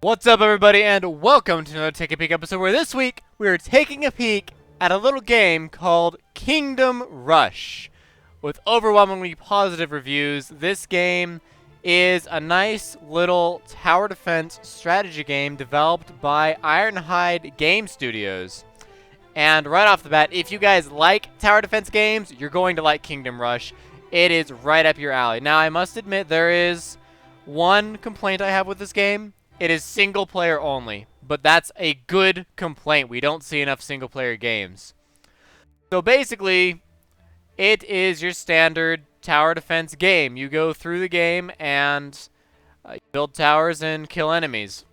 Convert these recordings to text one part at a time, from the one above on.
What's up, everybody, and welcome to another Take a Peek episode where this week we are taking a peek at a little game called Kingdom Rush. With overwhelmingly positive reviews, this game is a nice little tower defense strategy game developed by Ironhide Game Studios. And right off the bat, if you guys like tower defense games, you're going to like Kingdom Rush. It is right up your alley. Now, I must admit, there is one complaint I have with this game. It is single player only, but that's a good complaint. We don't see enough single player games. So basically, it is your standard tower defense game. You go through the game and build towers and kill enemies.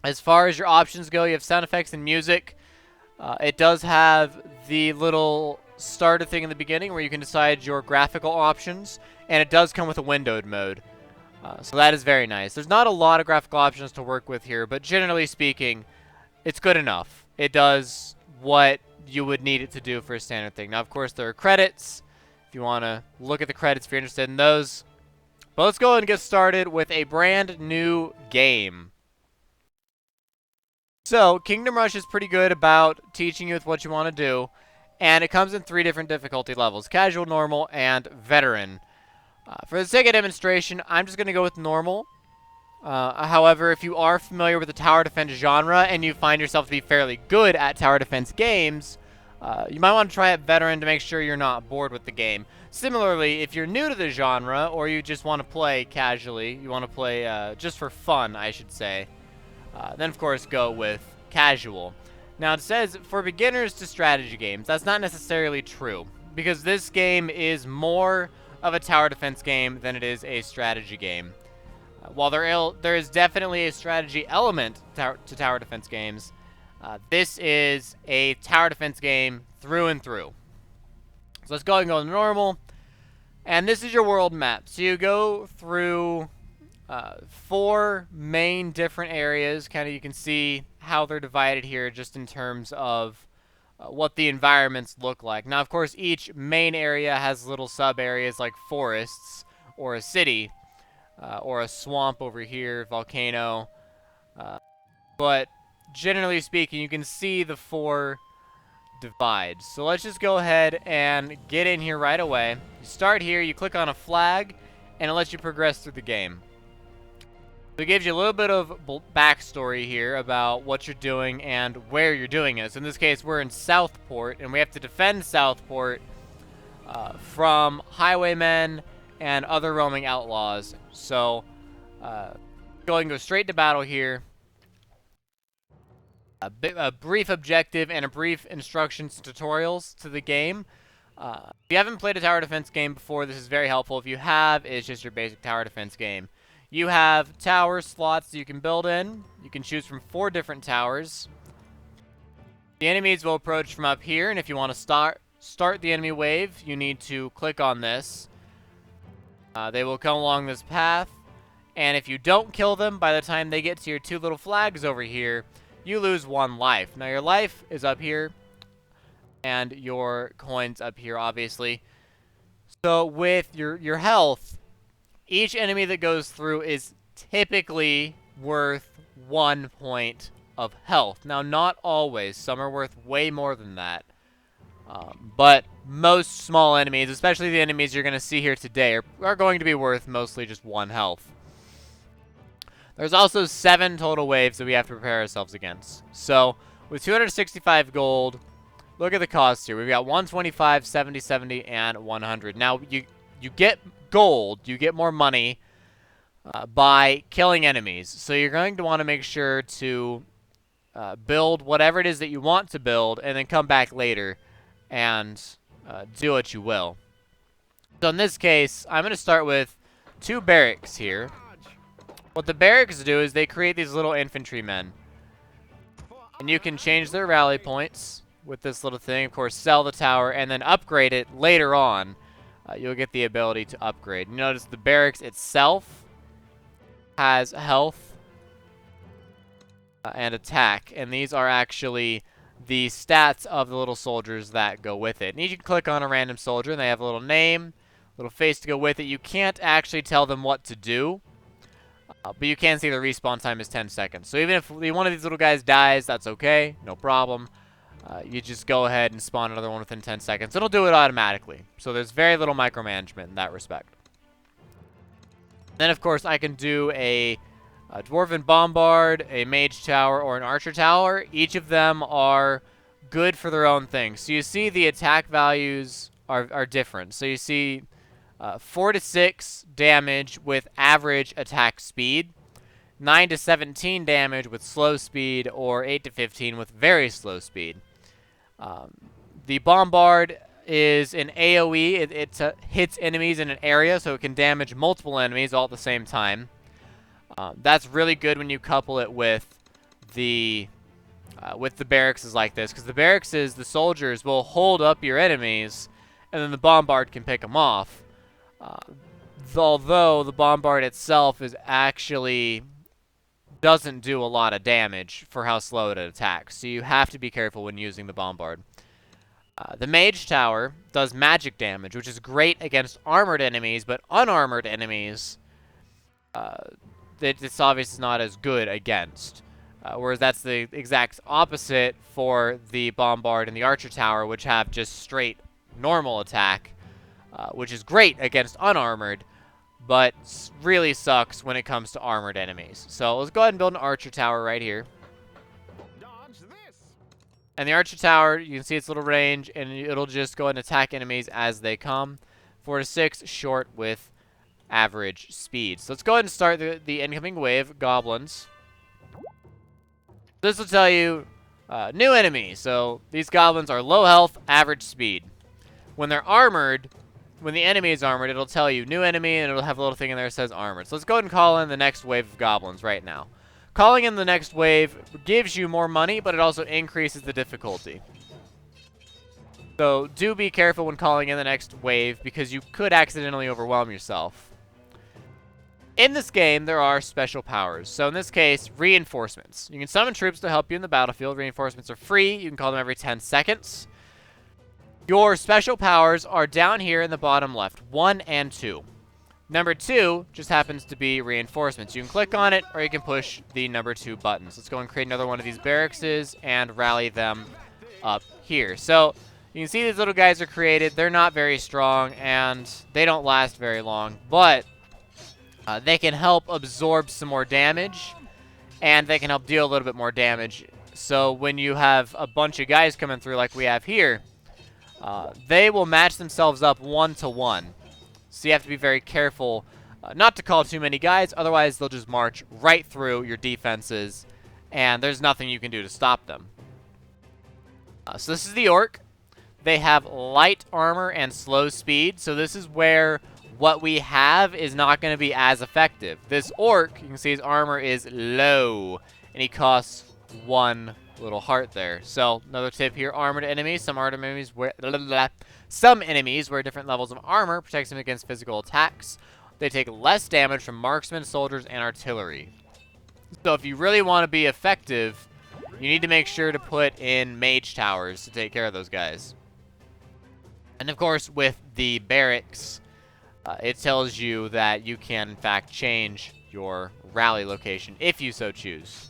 As far as your options go, you have sound effects and music. It does have the little starter thing in the beginning where you can decide your graphical options, and it does come with a windowed mode. So that is very nice. There's not a lot of graphical options to work with here, but generally speaking, it's good enough. It does what you would need it to do for a standard thing. Now, of course, there are credits, if you want to look at the credits if you're interested in those. But let's go ahead and get started with a brand new game. So, Kingdom Rush is pretty good about teaching you with what you want to do, and it comes in 3 different difficulty levels: casual, normal, and veteran. For the sake of demonstration, I'm just going to go with normal. However, if you are familiar with the tower defense genre and you find yourself to be fairly good at tower defense games, you might want to try it veteran to make sure you're not bored with the game. Similarly, if you're new to the genre or you just want to play casually, you want to play just for fun, I should say, then of course go with casual. Now, it says for beginners to strategy games. That's not necessarily true, because this game is more of a tower defense game than it is a strategy game. While there is definitely a strategy element to tower defense games, this is a tower defense game through and through. So let's go ahead and go to normal. And this is your world map. So you go through 4 main different areas. Kind of, you can see how they're divided here just in terms of what the environments look like. Now, of course, each main area has little sub-areas like forests or a city or a swamp over here, volcano. But generally speaking, you can see the 4 divides. So let's just go ahead and get in here right away. You start here, you click on a flag, and it lets you progress through the game. So it gives you a little bit of backstory here about what you're doing and where you're doing it. So in this case, we're in Southport, and we have to defend Southport from highwaymen and other roaming outlaws. So go straight to battle here. A brief objective and a brief instructions tutorials to the game. If you haven't played a tower defense game before, this is very helpful. If you have, it's just your basic tower defense game. You have tower slots you can build in. You can choose from 4 different towers. The enemies will approach from up here, and if you want to start the enemy wave, you need to click on this. They will come along this path, and if you don't kill them by the time they get to your 2 little flags over here, you lose 1 life. Now, your life is up here, and your coins up here, obviously. So with your health, each enemy that goes through is typically worth 1 point of health. Now, not always. Some are worth way more than that. But most small enemies, especially the enemies you're going to see here today, are going to be worth mostly just 1 health. There's also 7 total waves that we have to prepare ourselves against. So, with 265 gold, look at the costs here. We've got 125, 70, 70, and 100. Now, you get gold, you get more money by killing enemies. So you're going to want to make sure to build whatever it is that you want to build, and then come back later and do what you will. So in this case, I'm going to start with 2 barracks here. What the barracks do is they create these little infantrymen. And you can change their rally points with this little thing. Of course, sell the tower and then upgrade it later on. You'll get the ability to upgrade. You notice the barracks itself has health and attack. And these are actually the stats of the little soldiers that go with it. And you can click on a random soldier and they have a little name, little face to go with it. You can't actually tell them what to do. But you can see the respawn time is 10 seconds. So even if one of these little guys dies, that's okay. No problem. You just go ahead and spawn another one within 10 seconds. It'll do it automatically. So there's very little micromanagement in that respect. Then, of course, I can do a Dwarven Bombard, a Mage Tower, or an Archer Tower. Each of them are good for their own thing. So you see the attack values are different. So you see 4 to 6 damage with average attack speed, 9 to 17 damage with slow speed, or 8 to 15 with very slow speed. The Bombard is an AoE. It hits enemies in an area, so it can damage multiple enemies all at the same time. That's really good when you couple it with the barracks like this, because the barracks, the soldiers will hold up your enemies, and then the Bombard can pick them off. Although the Bombard itself is actually doesn't do a lot of damage for how slow it attacks, so you have to be careful when using the Bombard. The Mage Tower does magic damage, which is great against armored enemies, but unarmored enemies, it's obviously not as good against. Whereas that's the exact opposite for the Bombard and the Archer Tower, which have just straight normal attack, which is great against unarmored, but really sucks when it comes to armored enemies. So let's go ahead and build an Archer Tower right here. And the Archer Tower, you can see its little range, and it'll just go ahead and attack enemies as they come. 4 to 6, short with average speed. So let's go ahead and start the incoming wave, Goblins. This will tell you new enemy. So these Goblins are low health, average speed. When they're armored, when the enemy is armored, it'll tell you new enemy, and it'll have a little thing in there that says armored. So let's go ahead and call in the next wave of Goblins right now. Calling in the next wave gives you more money, but it also increases the difficulty. So do be careful when calling in the next wave, because you could accidentally overwhelm yourself. In this game, there are special powers. So in this case, reinforcements. You can summon troops to help you in the battlefield. Reinforcements are free. You can call them every 10 seconds. Your special powers are down here in the bottom left, 1 and 2. Number 2 just happens to be reinforcements. You can click on it, or you can push the number 2 buttons. Let's go and create another one of these barracks and rally them up here. So you can see these little guys are created. They're not very strong, and they don't last very long, but they can help absorb some more damage, and they can help deal a little bit more damage. So when you have a bunch of guys coming through like we have here, they will match themselves up 1-to-1. So you have to be very careful not to call too many guys, otherwise they'll just march right through your defenses, and there's nothing you can do to stop them. So this is the Orc. They have light armor and slow speed, so this is where what we have is not going to be as effective. This Orc, you can see his armor is low, and he costs 1 little heart there. So another tip here, armored enemies. Some enemies wear different levels of armor, protects them against physical attacks. They take less damage from marksmen, soldiers, and artillery. So if you really want to be effective, you need to make sure to put in mage towers to take care of those guys. And of course, with the barracks, it tells you that you can, in fact, change your rally location if you so choose.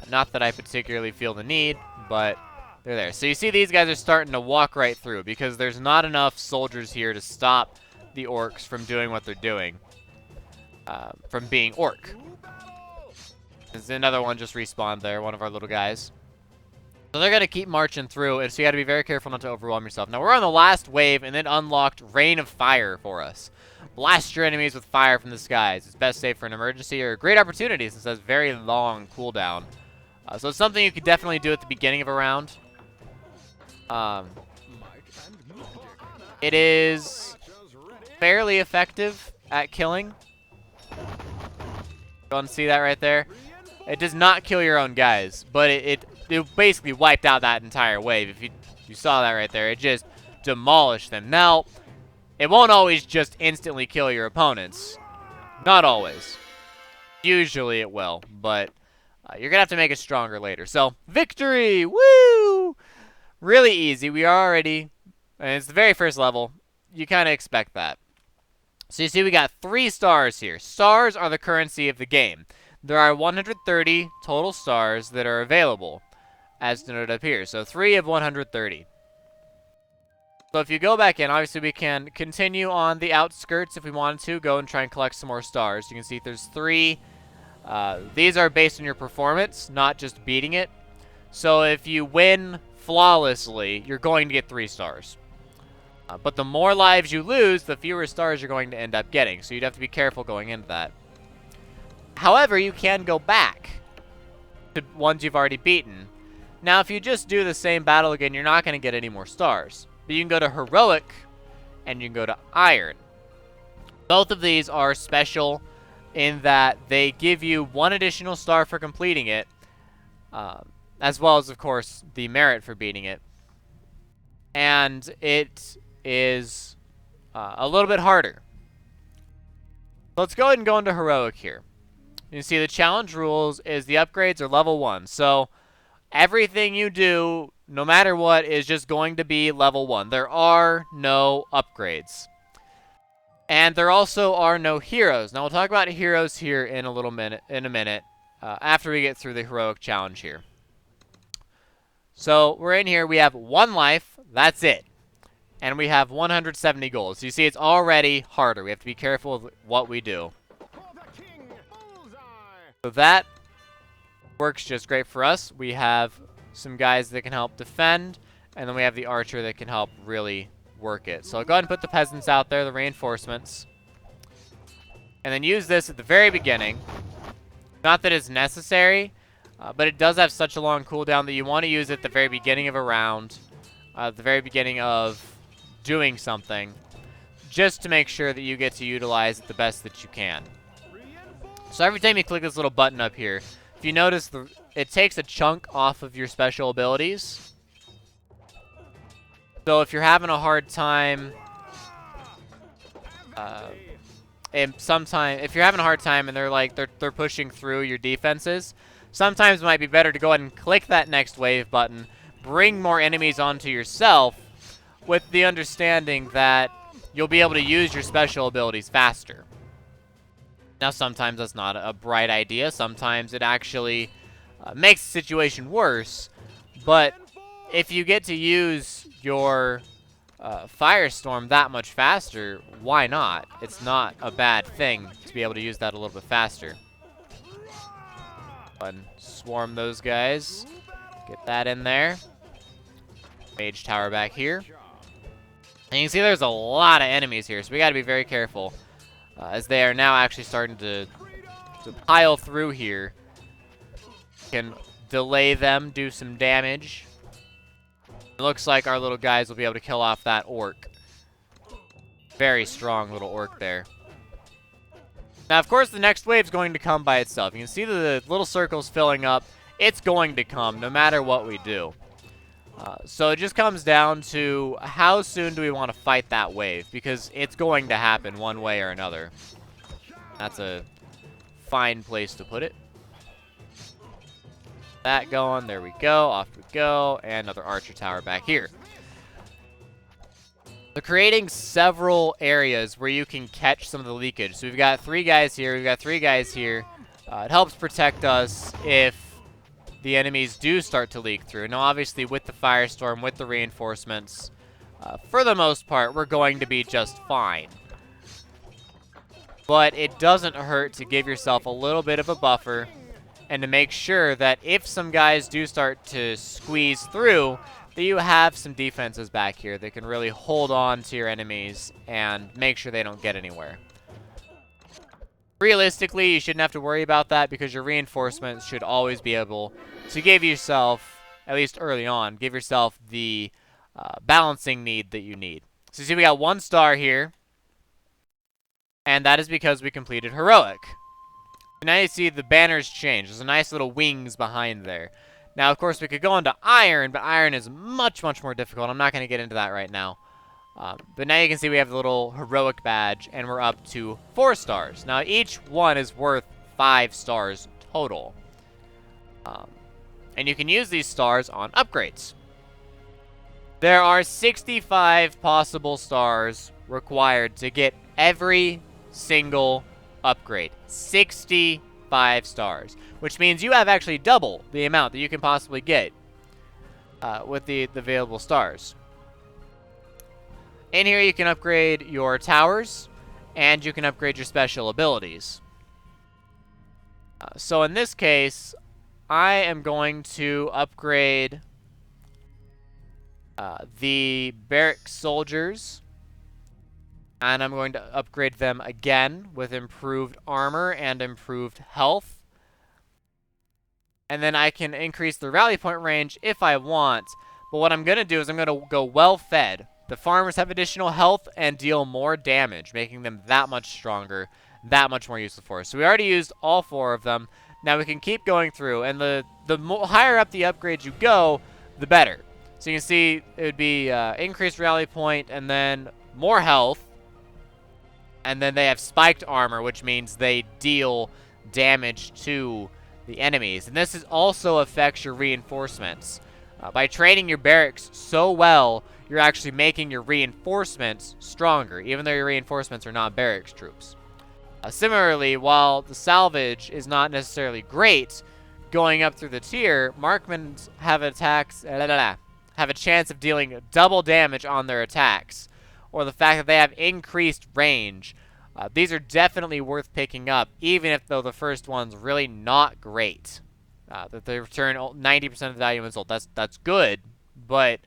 Not that I particularly feel the need, but they're there. So you see these guys are starting to walk right through because there's not enough soldiers here to stop the orcs from doing what they're doing, from being orc. There's another one just respawned there, one of our little guys. So they're going to keep marching through, and so you got to be very careful not to overwhelm yourself. Now we're on the last wave, and then unlocked Rain of Fire for us. Blast your enemies with fire from the skies. It's best saved for an emergency or a great opportunity since it has very long cooldown. So it's something you could definitely do at the beginning of a round. It is fairly effective at killing. Go and see that right there. It does not kill your own guys, but it basically wiped out that entire wave. If you saw that right there, it just demolished them. Now, it won't always just instantly kill your opponents. Not always. Usually it will, but you're going to have to make it stronger later. So, victory! Woo! Really easy. We are already, and it's the very first level. You kind of expect that. So you see we got 3 stars here. Stars are the currency of the game. There are 130 total stars that are available, as denoted up here. So 3 of 130. So if you go back in, obviously we can continue on the outskirts if we wanted to. Go and try and collect some more stars. You can see there's 3. These are based on your performance, not just beating it. So if you win flawlessly, you're going to get 3 stars. But the more lives you lose, the fewer stars you're going to end up getting. So you'd have to be careful going into that. However, you can go back to ones you've already beaten. Now, if you just do the same battle again, you're not going to get any more stars. But you can go to Heroic, and you can go to Iron. Both of these are special in that they give you 1 additional star for completing it, as well as, of course, the merit for beating it. And it is a little bit harder. Let's go ahead and go into Heroic here. You can see the challenge rules is the upgrades are level 1. So everything you do, no matter what, is just going to be level 1. There are no upgrades. And there also are no heroes. Now we'll talk about heroes here in a minute, after we get through the Heroic challenge here. So we're in here, we have 1 life, that's it. And we have 170 gold. So you see it's already harder. We have to be careful with what we do. So that works just great for us. We have some guys that can help defend, and then we have the archer that can help really work it. So I'll go ahead and put the peasants out there, the reinforcements. And then use this at the very beginning. Not that it's necessary, but it does have such a long cooldown that you want to use it at the very beginning of a round, at the very beginning of doing something, just to make sure that you get to utilize it the best that you can. So every time you click this little button up here, if you notice, it takes a chunk off of your special abilities. So if you're having a hard time, if you're having a hard time and they're pushing through your defenses, sometimes it might be better to go ahead and click that next wave button, bring more enemies onto yourself, with the understanding that you'll be able to use your special abilities faster. Now, sometimes that's not a bright idea. Sometimes it actually makes the situation worse. But if you get to use your Firestorm that much faster, why not? It's not a bad thing to be able to use that a little bit faster. And swarm those guys. Get that in there. Mage tower back here. And you can see there's a lot of enemies here, so we got to be very careful. As they are now actually starting to pile through here. Can delay them, do some damage. It looks like our little guys will be able to kill off that orc. Very strong little orc there. Now, of course, the next wave is going to come by itself. You can see the little circles filling up. It's going to come no matter what we do. So it just comes down to how soon do we want to fight that wave, because it's going to happen one way or another. That's a fine place to put it. That going, there we go, off we go, and another archer tower back here. So creating several areas where you can catch some of the leakage. So we've got 3 guys here, we've got 3 guys here. It helps protect us if the enemies do start to leak through. Now, obviously, with the Firestorm, with the reinforcements, for the most part, we're going to be just fine. But it doesn't hurt to give yourself a little bit of a buffer and to make sure that if some guys do start to squeeze through, that you have some defenses back here that can really hold on to your enemies and make sure they don't get anywhere. Realistically, you shouldn't have to worry about that because your reinforcements should always be able to give yourself, at least early on, give yourself the balancing need that you need. So you see we got 1 star here, and that is because we completed Heroic. Now you see the banners change. There's a nice little wings behind there. Now, of course, we could go into Iron, but Iron is much, much more difficult. I'm not going to get into that right now. But now you can see we have the little Heroic badge, and we're up to 4 stars. Now, each one is worth 5 stars total. And you can use these stars on upgrades. There are 65 possible stars required to get every single upgrade. 65 stars, which means you have actually double the amount that you can possibly get with the available stars. In here, you can upgrade your towers, and you can upgrade your special abilities. So in this case, I am going to upgrade the barrack soldiers, and I'm going to upgrade them again with improved armor and improved health. And then I can increase the rally point range if I want. But what I'm going to do is I'm going to go well-fed. The farmers have additional health and deal more damage, making them that much stronger, that much more useful for us. So we already used all 4 of them. Now we can keep going through, and the higher up the upgrades you go, the better. So you can see it would be increased rally point and then more health. And then they have spiked armor, which means they deal damage to the enemies. And this also affects your reinforcements. By training your barracks so well, you're actually making your reinforcements stronger, even though your reinforcements are not barracks troops. Similarly, while the salvage is not necessarily great, going up through the tier, marksmen have have a chance of dealing double damage on their attacks, or the fact that they have increased range. These are definitely worth picking up, even if though the first one's really not great. That they return 90% of the value insult. That's good, but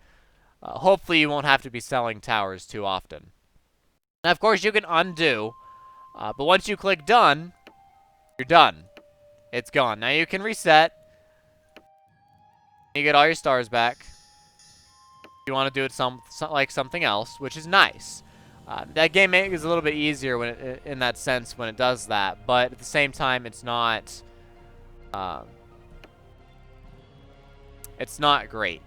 hopefully you won't have to be selling towers too often. Now, of course, you can undo, but once you click done, you're done. It's gone. Now you can reset. You get all your stars back. You want to do it like something else, which is nice. That game is a little bit easier when in that sense when it does that, but at the same time, it's not great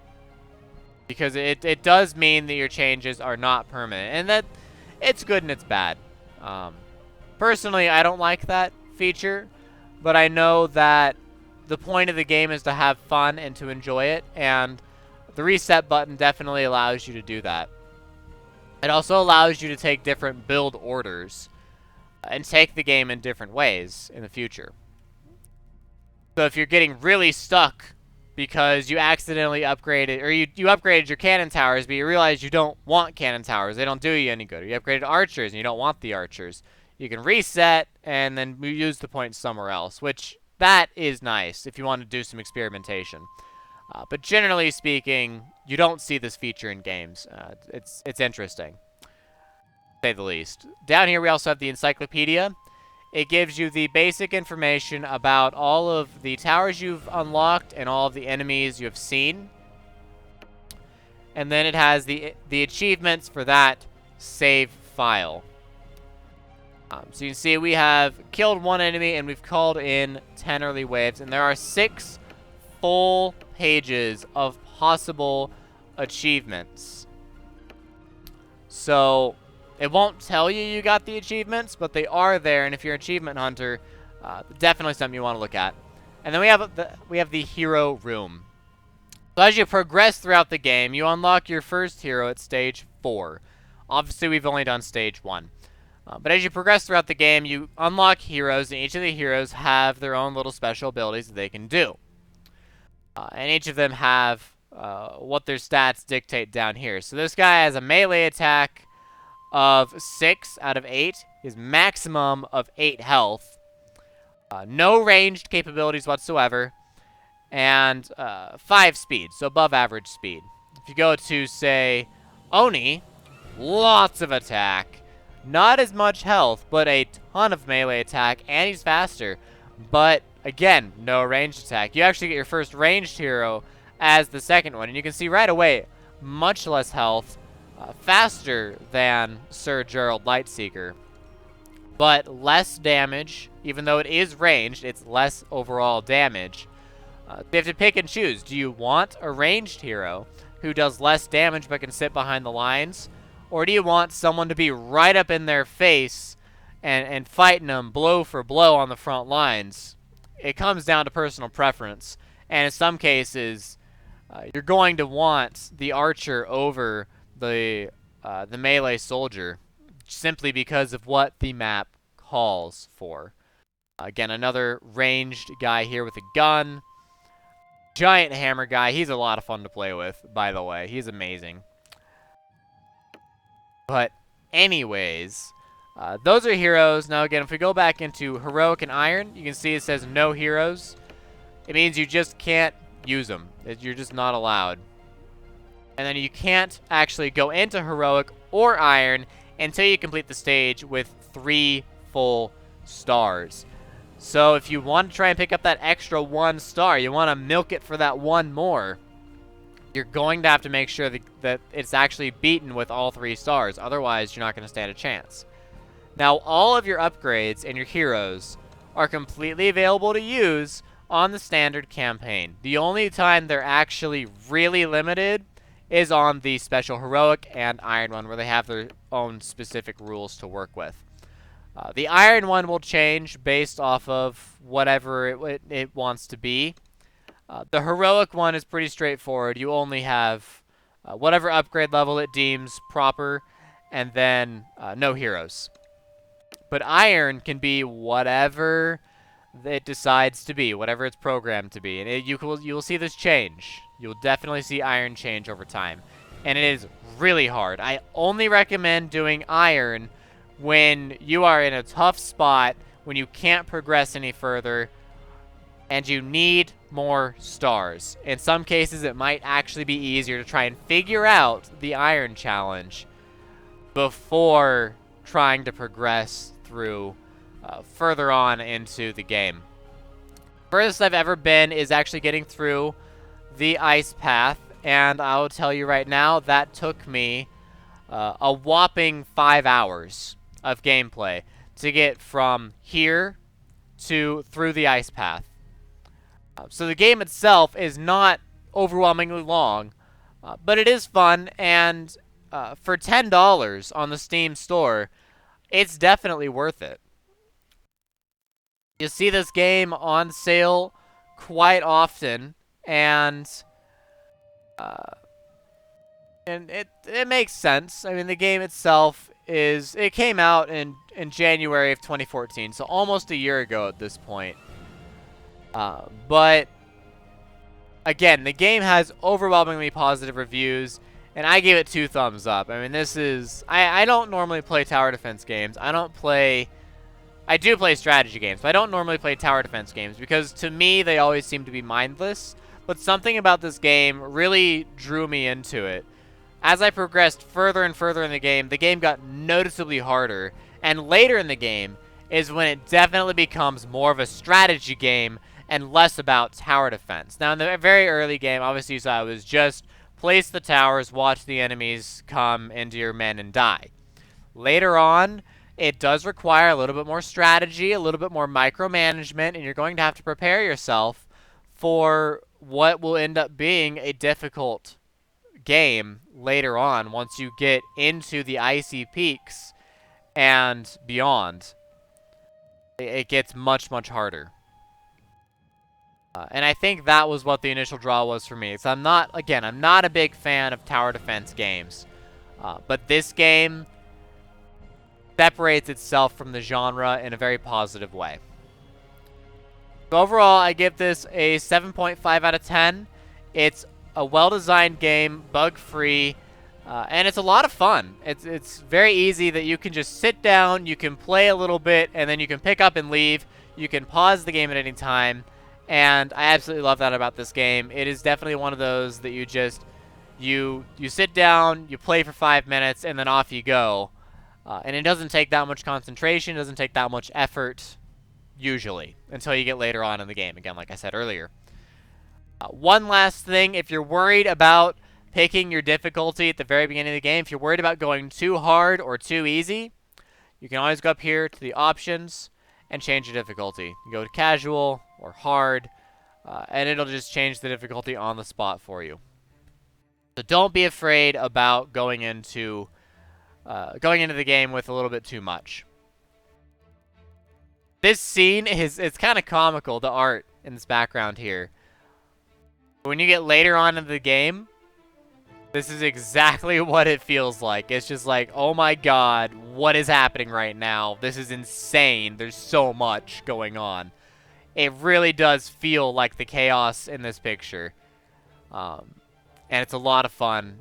because it does mean that your changes are not permanent, and that it's good and it's bad. Personally, I don't like that feature, but I know that the point of the game is to have fun and to enjoy it, and the reset button definitely allows you to do that. It also allows you to take different build orders and take the game in different ways in the future. So if you're getting really stuck because you accidentally upgraded, or you upgraded your cannon towers, but you realize you don't want cannon towers, they don't do you any good, or you upgraded archers and you don't want the archers, you can reset and then use the points somewhere else, which that is nice if you want to do some experimentation. But generally speaking, you don't see this feature in games. It's interesting, to say the least. Down here we also have the encyclopedia. It gives you the basic information about all of the towers you've unlocked and all of the enemies you have seen. And then it has the achievements for that save file. So you can see we have killed 1 enemy and we've called in 10 early waves, and there are 6 full pages of possible achievements. So it won't tell you you got the achievements, but they are there, and if you're an achievement hunter, definitely something you want to look at. And then we have the hero room. So as you progress throughout the game, you unlock your first hero at stage 4. Obviously, we've only done stage 1. But as you progress throughout the game, you unlock heroes, and each of the heroes have their own little special abilities that they can do. And each of them have what their stats dictate down here. So this guy has a melee attack of 6 out of 8. His maximum of 8 health. No ranged capabilities whatsoever. And 5 speed, so above average speed. If you go to, say, Oni, lots of attack. Not as much health, but a ton of melee attack, and he's faster. But, again, no ranged attack. You actually get your first ranged hero as the second one. And you can see right away, much less health, faster than Sir Gerald Lightseeker. But less damage, even though it is ranged, it's less overall damage. You have to pick and choose. Do you want a ranged hero who does less damage but can sit behind the lines? Or do you want someone to be right up in their face and fighting them blow for blow on the front lines? It comes down to personal preference. And in some cases, you're going to want the archer over the melee soldier, simply because of what the map calls for. Again, another ranged guy here with a gun. Giant hammer guy. He's a lot of fun to play with, by the way. He's amazing. But anyways, those are heroes. Now again, if we go back into heroic and iron, you can see it says no heroes. It means you just can't use them. You're just not allowed. And then you can't actually go into heroic or iron until you complete the stage with 3 full stars. So if you want to try and pick up that extra 1 star, you want to milk it for that 1 more, you're going to have to make sure that it's actually beaten with all 3 stars. Otherwise, you're not going to stand a chance. Now, all of your upgrades and your heroes are completely available to use on the standard campaign. The only time they're actually really limited is on the special heroic and iron one, where they have their own specific rules to work with. The iron one will change based off of whatever it wants to be. The heroic one is pretty straightforward. You only have whatever upgrade level it deems proper, and then no heroes. But iron can be whatever it decides to be, whatever it's programmed to be. And you will see this change. You'll definitely see iron change over time. And it is really hard. I only recommend doing iron when you are in a tough spot, when you can't progress any further, and you need more stars. In some cases, it might actually be easier to try and figure out the iron challenge before trying to progress through further on into the game. Furthest I've ever been is actually getting through the ice path, and I'll tell you right now, that took me a whopping 5 hours of gameplay to get from here to through the ice path. So the game itself is not overwhelmingly long, but it is fun, and for $10 on the Steam store, it's definitely worth it. You see this game on sale quite often, and it makes sense. I mean, the game itself it came out in January of 2014, so almost a year ago at this point. But again, the game has overwhelmingly positive reviews, and I gave it 2 thumbs up. I mean, this is... I don't normally play tower defense games. I do play strategy games, but I don't normally play tower defense games because, to me, they always seem to be mindless. But something about this game really drew me into it. As I progressed further and further in the game got noticeably harder. And later in the game is when it definitely becomes more of a strategy game and less about tower defense. Now, in the very early game, obviously you saw it was just place the towers, watch the enemies come into your men and die. Later on, it does require a little bit more strategy, a little bit more micromanagement, and you're going to have to prepare yourself for what will end up being a difficult game later on once you get into the icy peaks and beyond. It gets much, much harder. And I think that was what the initial draw was for me. So I'm not a big fan of tower defense games. But this game separates itself from the genre in a very positive way. So overall, I give this a 7.5 out of 10. It's a well-designed game, bug-free, and it's a lot of fun. It's very easy that you can just sit down, you can play a little bit, and then you can pick up and leave. You can pause the game at any time, and I absolutely love that about this game. It is definitely one of those that you sit down, you play for 5 minutes, and then off you go. And it doesn't take that much concentration, it doesn't take that much effort, usually, until you get later on in the game, again, like I said earlier. One last thing, if you're worried about picking your difficulty at the very beginning of the game, if you're worried about going too hard or too easy, you can always go up here to the options and change your difficulty. You go to casual or hard, and it'll just change the difficulty on the spot for you. So don't be afraid about going into the game with a little bit too much. This scene it's kind of comical, the art in this background here. When you get later on in the game, this is exactly what it feels like. It's just like, oh my god, what is happening right now? This is insane. There's so much going on. It really does feel like the chaos in this picture. And it's a lot of fun.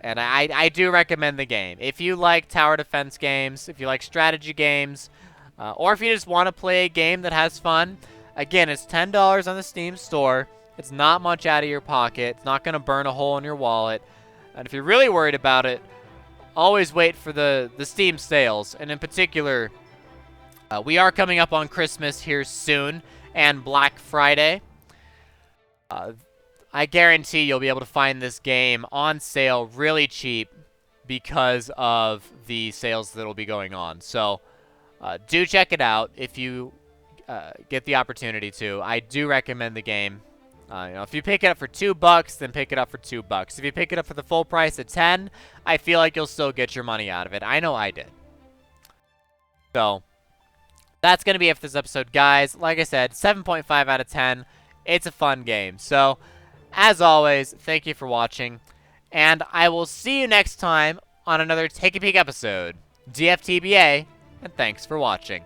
And I do recommend the game. If you like tower defense games, if you like strategy games, or if you just want to play a game that has fun, again, it's $10 on the Steam store. It's not much out of your pocket. It's not going to burn a hole in your wallet. And if you're really worried about it, always wait for the Steam sales. And in particular, we are coming up on Christmas here soon and Black Friday. I guarantee you'll be able to find this game on sale really cheap because of the sales that will be going on. So do check it out if you get the opportunity to. I do recommend the game. If you pick it up for $2, then pick it up for $2. If you pick it up for the full price of $10, I feel like you'll still get your money out of it. I know I did. So that's going to be it for this episode, guys. Like I said, 7.5 out of 10. It's a fun game. So as always, thank you for watching, and I will see you next time on another Take a Peek episode. DFTBA, and thanks for watching.